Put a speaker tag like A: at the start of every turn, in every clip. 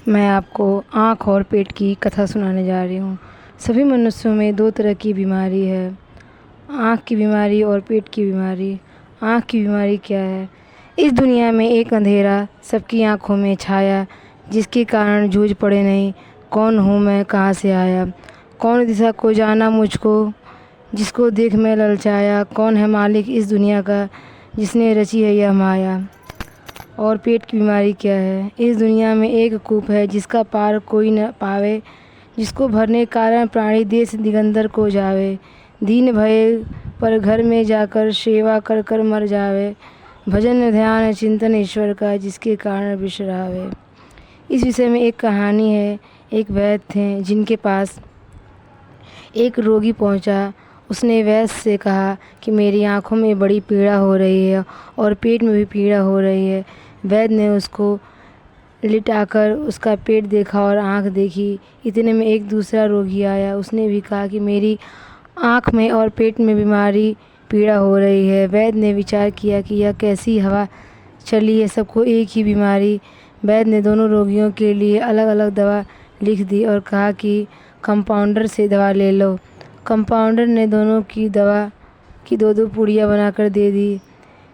A: मैं आपको आँख और पेट की कथा सुनाने जा रही हूँ। सभी मनुष्यों में दो तरह की बीमारी है, आँख की बीमारी और पेट की बीमारी। आँख की बीमारी क्या है? इस दुनिया में एक अंधेरा सबकी आँखों में छाया, जिसके कारण जूझ पड़े नहीं, कौन हूँ मैं, कहाँ से आया। कौन दिशा को जाना मुझको, जिसको देख मैं ललचाया। कौन है मालिक इस दुनिया का, जिसने रची है यह माया। और पेट की बीमारी क्या है? इस दुनिया में एक कूप है, जिसका पार कोई न पावे, जिसको भरने कारण प्राणी देश दिगंबर को जावे। दीन भये पर घर में जाकर सेवा कर कर मर जावे। भजन ध्यान चिंतन ईश्वर का, जिसके कारण बिसरावे। इस विषय में एक कहानी है। एक वैद्य थे, जिनके पास एक रोगी पहुंचा। उसने वैद्य से कहा कि मेरी आँखों में बड़ी पीड़ा हो रही है और पेट में भी पीड़ा हो रही है। वैद्य ने उसको लिटाकर उसका पेट देखा और आँख देखी। इतने में एक दूसरा रोगी आया। उसने भी कहा कि मेरी आँख में और पेट में बीमारी पीड़ा हो रही है। वैद्य ने विचार किया कि यह कैसी हवा चली है, सबको एक ही बीमारी। वैद्य ने दोनों रोगियों के लिए अलग अलग दवा लिख दी और कहा कि कंपाउंडर से दवा ले लो। कंपाउंडर ने दोनों की दवा की दो दो पुड़ियाँ बनाकर दे दी,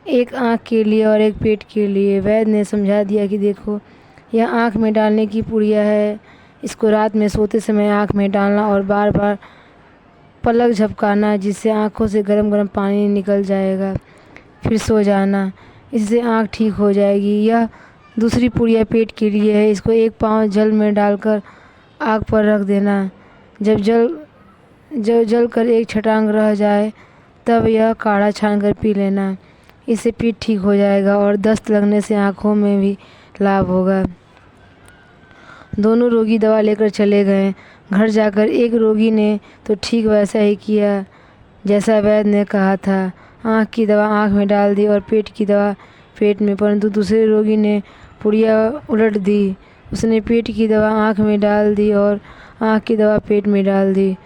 A: एक आँख के लिए और एक पेट के लिए। वैद्य ने समझा दिया कि देखो, यह आँख में डालने की पुड़िया है, इसको रात में सोते समय आँख में डालना और बार बार पलक झपकाना, जिससे आँखों से गरम गरम पानी निकल जाएगा, फिर सो जाना, इससे आँख ठीक हो जाएगी। यह दूसरी पुड़िया पेट के लिए है, इसको एक पाँव जल में डालकर आग पर रख देना। जब जल कर एक छटांग रह जाए, तब यह काढ़ा छान कर पी लेना, इससे पेट ठीक हो जाएगा और दस्त लगने से आँखों में भी लाभ होगा। दोनों रोगी दवा लेकर चले गए। घर जाकर एक रोगी ने तो ठीक वैसा ही किया जैसा वैद्य ने कहा था। आँख की दवा आँख में डाल दी और पेट की दवा पेट में, परंतु दूसरे रोगी ने पुड़िया उलट दी। उसने पेट की दवा आँख में डाल दी और आँख की दवा पेट में डाल दी।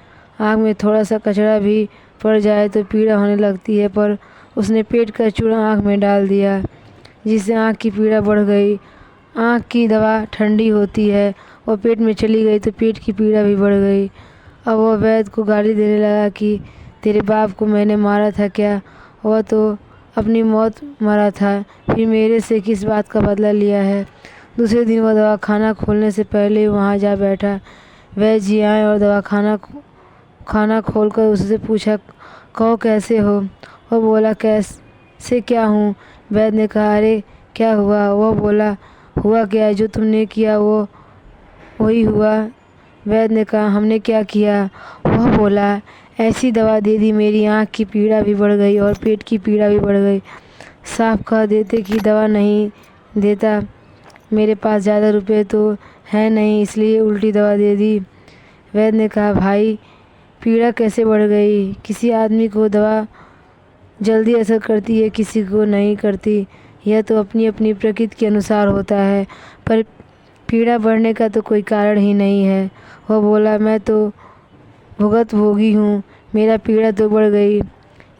A: आँख में थोड़ा सा कचरा भी पड़ जाए तो पीड़ा होने लगती है, पर उसने पेट का चूर्ण आँख में डाल दिया, जिससे आँख की पीड़ा बढ़ गई। आँख की दवा ठंडी होती है और पेट में चली गई तो पेट की पीड़ा भी बढ़ गई। अब वह वैद्य को गाली देने लगा कि तेरे बाप को मैंने मारा था क्या? वह तो अपनी मौत मरा था, फिर मेरे से किस बात का बदला लिया है? दूसरे दिन वह दवाखाना खोलने से पहले वहाँ जा बैठा। वैद्य जी आए और खाना खोलकर उससे पूछा, कहो कैसे हो? वह बोला, कैसे क्या हूँ? वैद्य ने कहा, अरे क्या हुआ? वह बोला, हुआ क्या? जो तुमने किया वो वही हुआ। वैद्य ने कहा, हमने क्या किया? वह बोला, ऐसी दवा दे दी, मेरी आँख की पीड़ा भी बढ़ गई और पेट की पीड़ा भी बढ़ गई। साफ कह देते कि दवा नहीं देता, मेरे पास ज़्यादा रुपए तो है नहीं, इसलिए उल्टी दवा दे दी। वैद्य ने कहा, भाई पीड़ा कैसे बढ़ गई? किसी आदमी को दवा जल्दी असर करती है, किसी को नहीं करती, यह तो अपनी अपनी प्रकृति के अनुसार होता है, पर पीड़ा बढ़ने का तो कोई कारण ही नहीं है। वह बोला, मैं तो भोगी हूँ, मेरा पीड़ा तो बढ़ गई।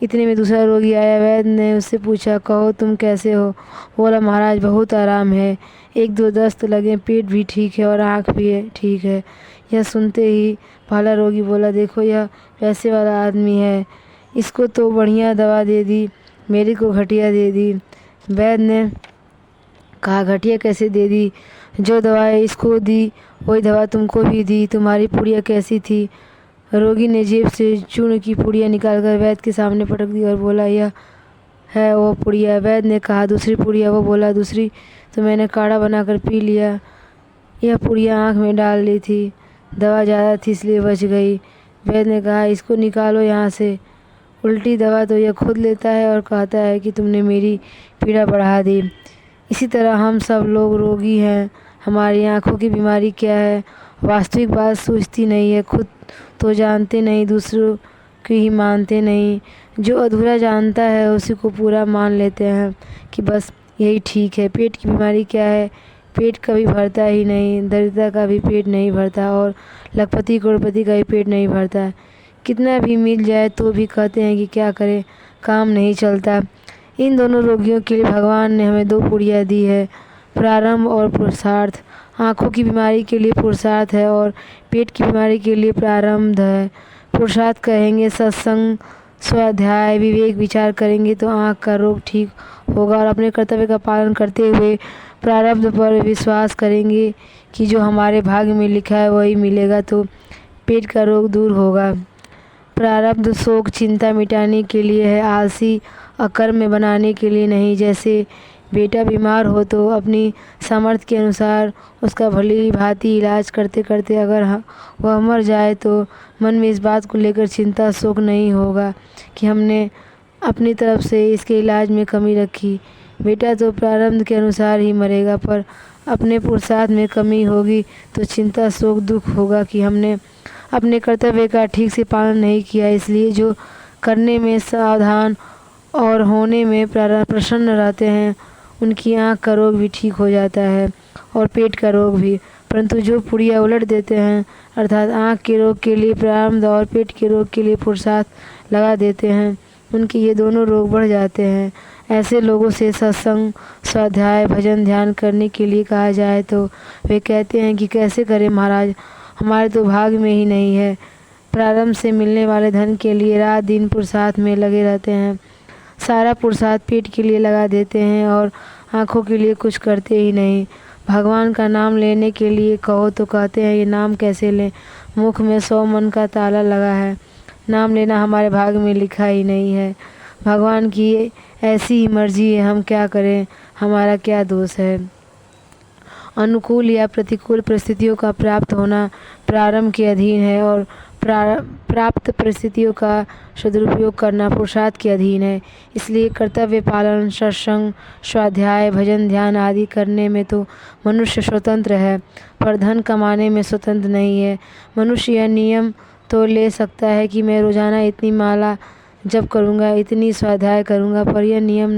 A: इतने में दूसरा रोगी आया। वैद्य ने उससे पूछा, कहो तुम कैसे हो? बोला, महाराज बहुत आराम है, एक दो दस्त लगे, पेट भी ठीक है और आँख भी ठीक है। यह सुनते ही पहला रोगी बोला, देखो यह पैसे वाला आदमी है, इसको तो बढ़िया दवा दे दी, मेरे को घटिया दे दी। वैद्य ने कहा, घटिया कैसे दे दी? जो दवाएं इसको दी वही दवा तुमको भी दी, तुम्हारी पुड़िया कैसी थी? रोगी ने जेब से चूर्ण की पुड़िया निकालकर वैद्य के सामने पटक दी और बोला, यह है वो पुड़िया। वैद्य ने कहा, दूसरी पुड़िया? वो बोला, दूसरी तो मैंने काढ़ा बनाकर पी लिया, यह पुड़िया आँख में डाल ली थी, दवा ज़्यादा थी इसलिए बच गई। वैद्य ने कहा, इसको निकालो यहाँ से, उल्टी दवा तो यह खुद लेता है और कहता है कि तुमने मेरी पीड़ा बढ़ा दी। इसी तरह हम सब लोग रोगी हैं। हमारी आँखों की बीमारी क्या है? वास्तविक बात सूझती नहीं है, खुद तो जानते नहीं, दूसरों की ही मानते नहीं। जो अधूरा जानता है उसी को पूरा मान लेते हैं कि बस यही ठीक है। पेट की बीमारी क्या है? पेट कभी भरता ही नहीं, दरिद्रता का भी पेट नहीं भरता और लखपति करोड़पति का भी पेट नहीं भरता। कितना भी मिल जाए तो भी कहते हैं कि क्या करें, काम नहीं चलता। इन दोनों रोगियों के लिए भगवान ने हमें दो पुड़िया दी है, प्रारंभ और पुरुषार्थ। आँखों की बीमारी के लिए पुरुषार्थ है और पेट की बीमारी के लिए प्रारब्ध है। पुरुषार्थ कहेंगे सत्संग, स्वाध्याय, विवेक विचार करेंगे तो आँख का रोग ठीक होगा और अपने कर्तव्य का पालन करते हुए प्रारब्ध पर विश्वास करेंगे कि जो हमारे भाग्य में लिखा है वही मिलेगा तो पेट का रोग दूर होगा। प्रारब्ध शोक चिंता मिटाने के लिए है, आलसी अकर्म बनाने के लिए नहीं। जैसे बेटा बीमार हो तो अपनी सामर्थ्य के अनुसार उसका भली भांति इलाज करते करते अगर वह मर जाए तो मन में इस बात को लेकर चिंता शोक नहीं होगा कि हमने अपनी तरफ से इसके इलाज में कमी रखी। बेटा तो प्रारब्ध के अनुसार ही मरेगा, पर अपने पुरुषार्थ में कमी होगी तो चिंता शोक दुख होगा कि हमने अपने कर्तव्य का ठीक से पालन नहीं किया। इसलिए जो करने में सावधान और होने में प्रसन्न रहते हैं उनकी आँख का रोग भी ठीक हो जाता है और पेट का रोग भी। परंतु जो पुड़िया उलट देते हैं अर्थात आँख के रोग के लिए प्रारब्ध और पेट के रोग के लिए पुरुषार्थ लगा देते हैं, उनके ये दोनों रोग बढ़ जाते हैं। ऐसे लोगों से सत्संग, स्वाध्याय, भजन, ध्यान करने के लिए कहा जाए तो वे कहते हैं कि कैसे करें महाराज, हमारे तो भाग में ही नहीं है। प्रारंभ से मिलने वाले धन के लिए रात दिन पुरुषार्थ में लगे रहते हैं। सारा पुरुषार्थ पेट के लिए लगा देते हैं और आँखों के लिए कुछ करते ही नहीं। भगवान का नाम लेने के लिए कहो तो कहते हैं ये नाम कैसे लें, मुख में 100 मन का ताला लगा है। नाम लेना हमारे भाग में लिखा ही नहीं है। भगवान की ऐसी ही मर्जी है, हम क्या करें, हमारा क्या दोष है। अनुकूल या प्रतिकूल परिस्थितियों का प्राप्त होना प्रारंभ के अधीन है और प्राप्त परिस्थितियों का सदुपयोग करना पुरुषार्थ के अधीन है। इसलिए कर्तव्य पालन, सत्संग, स्वाध्याय, भजन, ध्यान आदि करने में तो मनुष्य स्वतंत्र है, पर धन कमाने में स्वतंत्र नहीं है। मनुष्य यह नियम तो ले सकता है कि मैं रोज़ाना इतनी माला जप करूँगा, इतनी स्वाध्याय करूँगा, पर यह नियम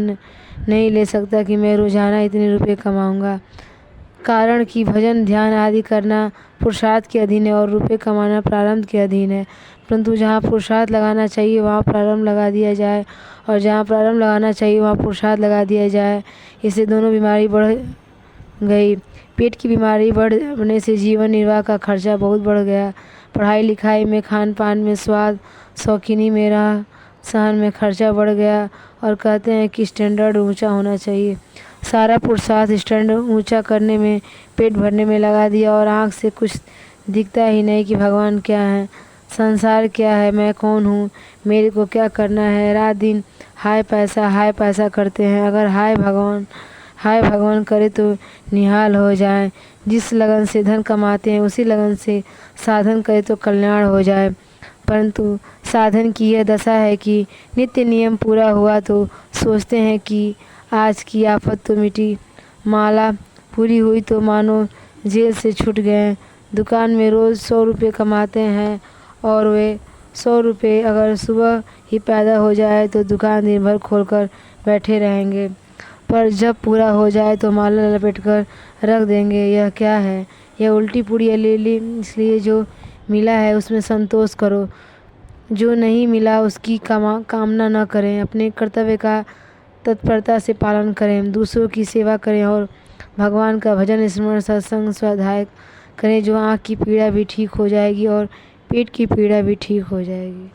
A: नहीं ले सकता कि मैं रोज़ाना इतने रुपये कमाऊँगा। कारण कि भजन ध्यान आदि करना पुरुषार्थ के अधीन है और रुपये कमाना प्रारब्ध के अधीन है। परंतु जहाँ पुरुषार्थ लगाना चाहिए वहाँ प्रारब्ध लगा दिया जाए और जहाँ प्रारब्ध लगाना चाहिए वहाँ पुरुषार्थ लगा दिया जाए। इससे दोनों बीमारी बढ़ गई। पेट की बीमारी बढ़ने से जीवन निर्वाह का खर्चा बहुत बढ़ गया। पढ़ाई लिखाई में, खान पान में, स्वाद शौकीनी में, रह सहन में खर्चा बढ़ गया और कहते हैं कि स्टैंडर्ड ऊंचा होना चाहिए। सारा पुरुषार्थ स्टैंडर्ड ऊंचा करने में, पेट भरने में लगा दिया और आँख से कुछ दिखता ही नहीं कि भगवान क्या है, संसार क्या है, मैं कौन हूँ, मेरे को क्या करना है। रात दिन हाय पैसा करते हैं। अगर हाय भगवान करे तो निहाल हो जाए। जिस लगन से धन कमाते हैं उसी लगन से साधन करे तो कल्याण हो जाए। परंतु साधन की यह दशा है कि नित्य नियम पूरा हुआ तो सोचते हैं कि आज की आफत तो मिटी, माला पूरी हुई तो मानो जेल से छूट गए। दुकान में रोज़ 100 रुपये कमाते हैं और वे 100 रुपये अगर सुबह ही पैदा हो जाए तो दुकान दिन भर खोलकर बैठे रहेंगे, पर जब पूरा हो जाए तो माला लपेट कर रख देंगे। यह क्या है, यह उल्टी पुड़िया ले ली। इसलिए जो मिला है उसमें संतोष करो, जो नहीं मिला उसकी कामना न करें। अपने कर्तव्य का तत्परता से पालन करें, दूसरों की सेवा करें और भगवान का भजन स्मरण सत्संग स्वाध्याय करें। जो आँख की पीड़ा भी ठीक हो जाएगी और पेट की पीड़ा भी ठीक हो जाएगी।